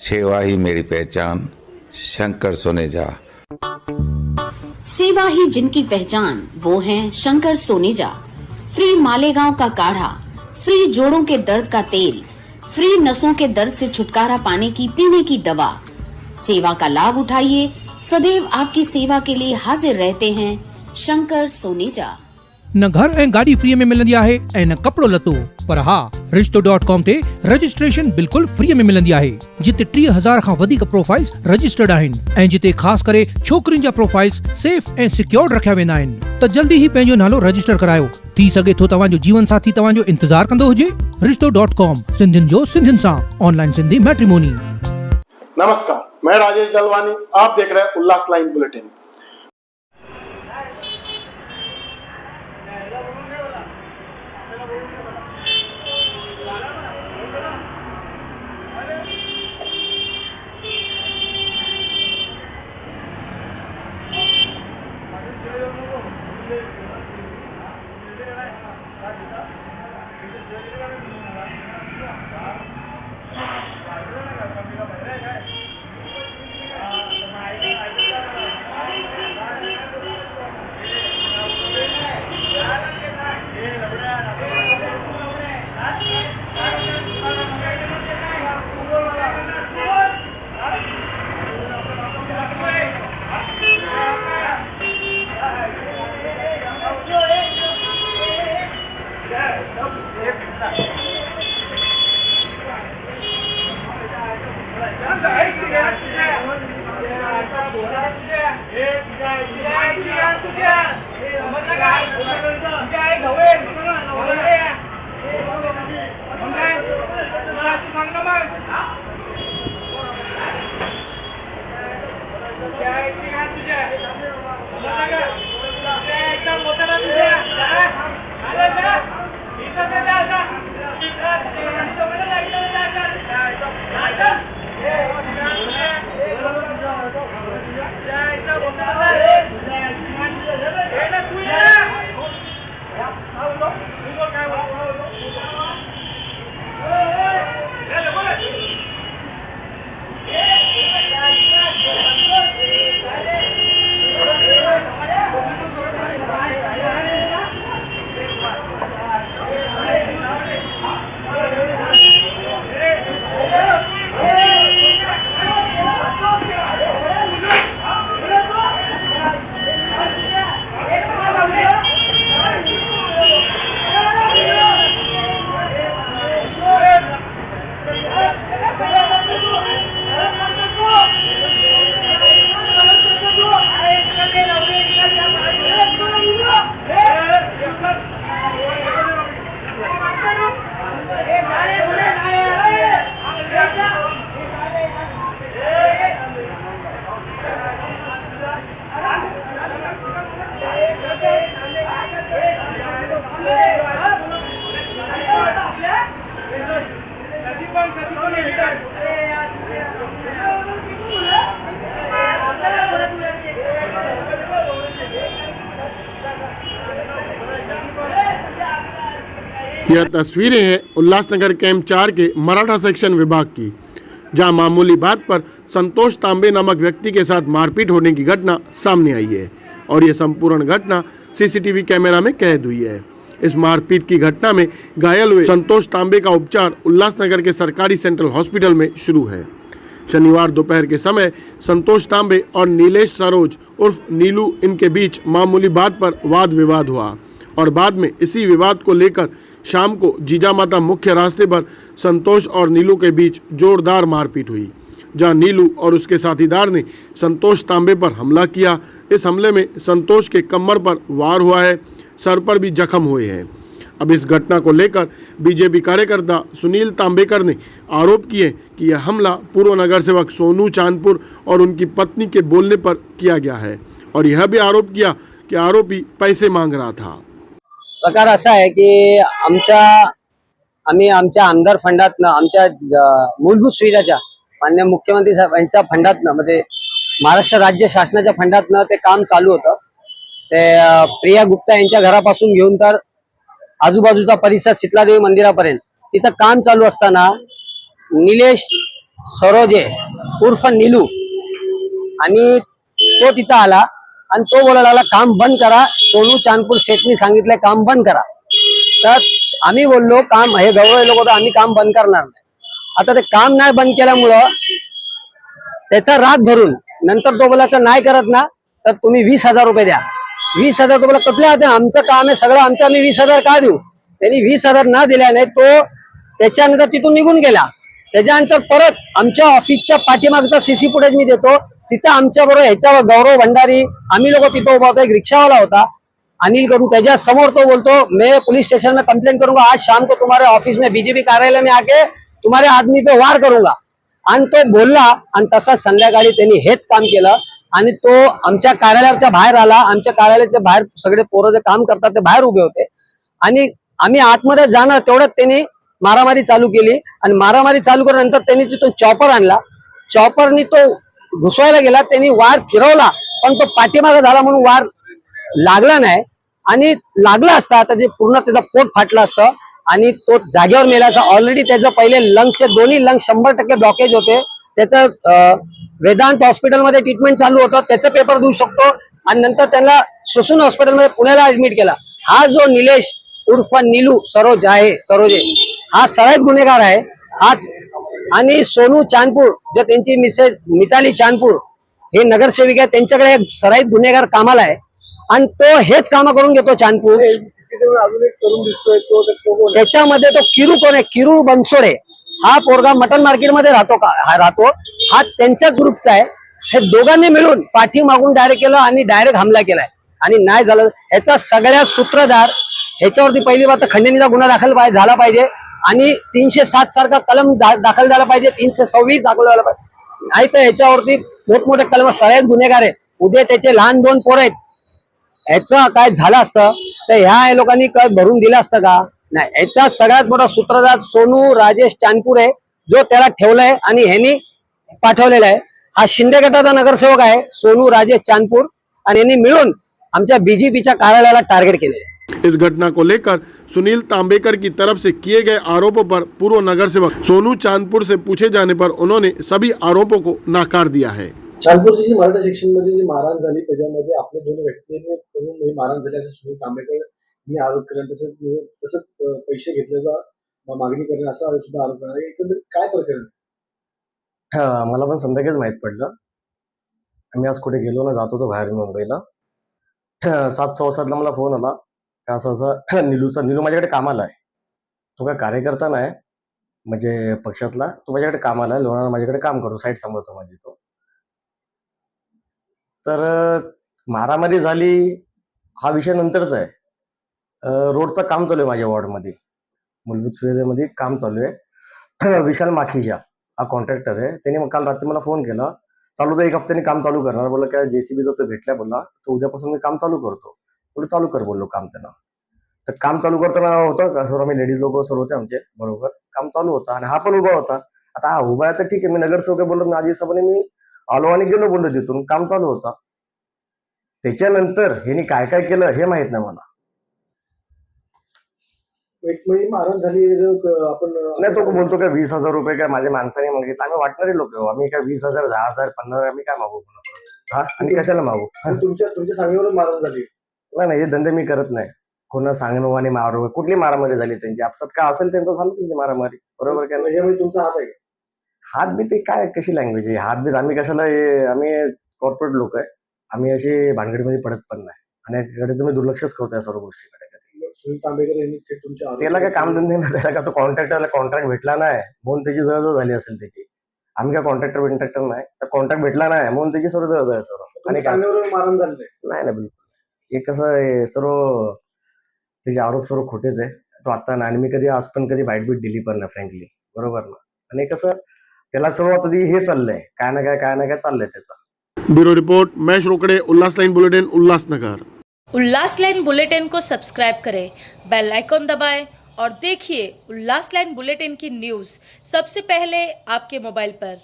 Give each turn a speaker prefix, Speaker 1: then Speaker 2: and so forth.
Speaker 1: सेवा ही मेरी पहचान, शंकर सोनेजा।
Speaker 2: सेवा ही जिनकी पहचान, वो हैं शंकर सोनेजा। फ्री मालेगांव का काढ़ा, फ्री जोड़ों के दर्द का तेल, फ्री नसों के दर्द से छुटकारा पाने की पीने की दवा। सेवा का लाभ उठाइए, सदैव आपकी सेवा के लिए हाजिर रहते हैं शंकर सोनेजा।
Speaker 3: न घर ऐं गाड़ी फ्री में मिलंदी आहे ऐं न कपड़ो लतो, पर हा रिश्तो.com ते रजिस्ट्रेशन बिल्कुल फ्री में मिलंदी आहे, जिते 3000 खां वधीक प्रोफाइल्स रजिस्टर्ड आहिनि ऐं जिते ख़ास करे छोकरियुनि जा प्रोफाइल्स सेफ ऐं सिक्योर्ड रखिया वेंदा आहिनि। त जल्दी ही पंहिंजो नालो रजिस्टर करायो। थी सघे थो तव्हांजो जीवन साथी तव्हांजो इंतजार कंदो हुजे। रिश्तो.com, सिंधियुनि जो सिंधियुनि सां, ऑनलाइन सिंधी मैट्रिमोनी।
Speaker 4: नमस्कार, मैं राजेश दलवानी, आप देख रहे हैं उल्लास लाइन बुलेटिन। यह तस्वीरें हैं उल्लासनगर कैंप 4 के मराठा सेक्शन विभाग की, जहां मामूली बात पर संतोष तांबे नामक व्यक्ति के साथ मारपीट होने की घटना सामने आई है और यह संपूर्ण घटना सीसीटीवी कैमरा में कैद हुई है। इस मारपीट की घटना में घायल हुए संतोष तांबे का उपचार उल्लासनगर के सरकारी सेंट्रल हॉस्पिटल में शुरू है। शनिवार दोपहर के समय संतोष तांबे और नीलेश सरोज उर्फ नीलू इनके बीच मामूली बात पर वाद विवाद हुआ और बाद में इसी विवाद को लेकर शाम को जीजामाता मुख्य रास्ते पर संतोष और नीलू के बीच जोरदार मारपीट हुई, जहां नीलू और उसके साथीदार ने संतोष तांबे पर हमला किया। इस हमले में संतोष के कमर पर वार हुआ है, सर पर भी जख्म हुए हैं। अब इस घटना को लेकर बीजेपी कार्यकर्ता सुनील तांबेकर ने आरोप किए कि यह हमला पूर्व नगर सेवक सोनू चांदपुर और उनकी पत्नी के बोलने पर किया गया है और यह भी आरोप किया कि आरोपी पैसे मांग रहा था।
Speaker 5: प्रकार असा आहे की आम्ही आमच्या आमदार फंडातनं, आमच्या मूलभूत सुविधाच्या माननीय मुख्यमंत्री साहेब यांच्या फंडातनं, म्हणजे महाराष्ट्र राज्य शासनाच्या फंडातनं ते काम चालू होतं। ते प्रिया गुप्ता यांच्या घरापासून घेऊन तर आजूबाजूचा परिसर शीतलादेवी मंदिरापर्यंत तिथं काम चालू असताना निलेश सरोजे उर्फ नीलू, आणि तो तिथं आला आणि तो बोलायला लागला काम बंद करा, सोनू चांदपूर शेठनी सांगितलंय काम बंद करा. तर आम्ही बोललो काम हे गवळे लोक होतं, आम्ही काम बंद करणार नाही. आता ते काम नाही बंद केल्यामुळं त्याचा राग धरून नंतर तो बोला तर नाही करत ना तर तुम्ही 20,000 रुपये द्या. 20,000 तो बोला कुठल्या होते, आमचं काम आहे सगळं आमचं, आम्ही 20,000 का देऊ. त्यांनी 20,000 न दिल्याने तो त्याच्यानंतर तिथून निघून गेला. त्याच्यानंतर परत आमच्या ऑफिसच्या पाठीमागचा सीसी फुटेज मी देतो, तिथं आमच्या बरोबर ह्याच्यावर गौरव भंडारी आम्ही लोक तिथं उभा होतो, एक रिक्षावाला होता अनिल करून, त्याच्या समोर तो बोलतो मैं पुलिस स्टेशन में कंप्लेन करूंगा, आज शाम को तुम्हारे ऑफिस में बीजेपी कार्यालय में आके तुम्हारे आदमी पे वार करूंगा. आणि तो बोलला आणि तसा संध्याकाळी त्यांनी हेच काम केलं आणि तो आमच्या कार्यालयाच्या बाहेर आला. आमच्या कार्यालयाच्या बाहेर सगळे पोरं जे काम करतात ते बाहेर उभे होते आणि आम्ही आतमध्ये जाणार तेवढ्यात त्यांनी मारामारी चालू केली आणि मारामारी चालू केल्यानंतर त्यांनी तिथून चॉपर आणला. चॉपरनी तो घुसवायला गेला, त्यांनी वार फिरवला पण तो पाठीमागे झाला म्हणून वार लागला नाही. आणि लागला असता तर जे पूर्ण त्याचा पोट फाटलं असतं आणि तो जागेवर मेल्याचा. ऑलरेडी त्याचं पहिले लंग्सचे दोन्ही लंग्स 100% ब्लॉकेज होते. त्याचं वेदांत हॉस्पिटलमध्ये ट्रीटमेंट चालू होतं, त्याचं पेपर देऊ शकतो. आणि नंतर त्यांना ससून हॉस्पिटलमध्ये पुण्याला ऍडमिट केला. हा जो निलेश उर्फ नीलू सरोजे हा सराईत गुन्हेगार आहे. हा आणि सोनू चांदपूर जो त्यांची मिसेस मिताली चांदपूर हे नगरसेविक आहे, त्यांच्याकडे एक सराईत गुन्हेगार कामाला आहे आणि तो हेच काम करून घेतो चांदपूर. त्याच्यामध्ये तो किरू कोण आहे, किरू बनसोडे हा पोरगा मटन मार्केटमध्ये राहतो. हा त्यांच्याच ग्रुपचा आहे. हे दोघांनी मिळून पाठी मागून डायरेक्ट केलं आणि डायरेक्ट हमला केलाय आणि नाही झालं. ह्याचा सगळ्या सूत्रधार ह्याच्यावरती पहिली बात खंडणीचा गुन्हा दाखल झाला पाहिजे आणि 307 सारखा कलम दाखल झाला पाहिजे, 326 दाखल झाला पाहिजे. नाही तर ह्याच्यावरती मोठमोठे कलम सगळ्यात गुन्हेगार आहे. उद्या त्याचे लहान 2 पोरं आहेत, ह्याचं काय झालं असतं तर ह्या लोकांनी काय भरून दिलं असतं का नाही. ह्याचा सगळ्यात मोठा सूत्रधार सोनू राजेश चांदपूर आहे, जो त्याला ठेवलाय आणि ह्यांनी पाठवलेला आहे. हा शिंदे गटाचा नगरसेवक आहे सोनू राजेश चांदपूर आणि यांनी मिळून आमच्या बीजेपीच्या कार्यालयाला टार्गेट केले.
Speaker 4: इस घटना को लेकर सुनील तांबेकर की तरफ से किए गए आरोपों पर पूर्व नगरसेवक सोनू चांदपुर से पूछे जाने पर उन्होंने सभी आरोपों को नकार दिया है.
Speaker 6: चांदपूरची जी मराठा सेक्शन मध्ये जी मारहाण झाली त्याच्यामध्ये आपल्या 2 व्यक्तींनी मारहाण झाल्याचं सुनील तांबेकर यांनी आरोप केला, तसंच पैसे घेतल्याचा मागणी करणे असा सुद्धा आरोप आहे. एकंदरीत काय प्रकरण?
Speaker 7: मला पण संध्याकाळीच माहित पडलं. आम्ही आज कुठे गेलो ना, जात होतो बाहेर मुंबईला. 7:15 मला फोन आला का असं नीलू माझ्याकडे कामाला आहे. तो काय कार्यकर्ता नाही म्हणजे पक्षातला, तो माझ्याकडे कामाला आहे, लोणावळा माझ्याकडे काम करू, साईट सांभाळतो माझी तो. तर मारामारी झाली हा विषय नंतरचा आहे. रोडचं काम चालू आहे माझ्या वॉर्डमध्ये, मूलभूत सुविधेमध्ये काम चालू आहे. विशाल माखीजा हा कॉन्ट्रॅक्टर आहे. त्याने काल रात्री मला फोन केला, चालू तर 1 हफ्त्याने काम चालू करणार. बोलला काय JCB जर तो भेटला, बोलला तर उद्यापासून मी काम चालू करतो. पुढे चालू कर बोललो काम त्यांना. तर काम चालू करताना होतं सर्व आम्ही लेडीज लोक सर्व होते आमचे बरोबर, काम चालू होतं आणि हा पण उभा होता. आता हा उभा आहे तर ठीक आहे, मी नगरसेवक बोललो माझ्या हिशोबाने मी आलो आणि गेलो बोललो तिथून, काम चालू होता. त्याच्यानंतर ह्यांनी काय काय केलं हे माहित नाही मला.
Speaker 6: एक महिने मारहाण झाली आपण
Speaker 7: नाही, तो बोलतो काय 20,000 रुपये काय माझ्या माणसाने मागितलं. आम्ही वाटणारे लोक आहो, आम्ही काय 20,000 10,000 15,000 आम्ही काय मागू हा आणि कशाला मागू.
Speaker 6: तुमच्या सांगण्यावर मारहाण झाली?
Speaker 7: नाही, हे धंदे मी करत नाही. कोणा सांगणं आणि मारू कुठली मारामारी झाली त्यांची, आपसात काय असेल त्यांचं झालं त्यांची मारामारी बरोबर काय.
Speaker 6: म्हणजे तुमचा हात आहे?
Speaker 7: हात बी ते काय कशी लँग्वेज आहे हात बी. आम्ही कशाला आम्ही कॉर्पोरेट लोक आहे, आम्ही अशी भानगडीमध्ये पडत पण नाही आणि याकडे तुम्ही दुर्लक्षच करताय सर्व गोष्टीकडे.
Speaker 6: सुनील तांबेकर यांनी तुमच्या
Speaker 7: त्याला काय कामधंदे नाही, त्याला का तो कॉन्ट्रॅक्टरला कॉन्ट्रॅक्ट भेटला नाही म्हणून त्याची जळजळ झाली असेल त्याची. आम्ही काय कॉन्ट्रॅक्टर नाही, तर कॉन्ट्रॅक्ट भेटला नाही म्हणून त्याची सर्व जळजळ सर्व. आणि
Speaker 6: मारहाण झाली
Speaker 7: नाही बिलकुल. हे कसं आहे सर्व त्याचे आरोप सर्व खोटेच आहे. तो आता नाही आणि मी कधी आज पण कधी बाईट बीट दिली पण नाही फ्रँकली बरोबर ना. आणि कसं त्याला सर्व आता हे चाललंय काय ना काय चाललंय त्याचं.
Speaker 4: ब्यूरो रिपोर्ट महेश रोकड़े, उल्लास लाइन बुलेटिन, उल्लासनगर.
Speaker 8: उल्लास लाइन बुलेटिन को सब्सक्राइब करें, बेल आइकॉन दबाएं और देखिए उल्लास लाइन बुलेटिन की न्यूज़ सबसे पहले आपके मोबाइल पर।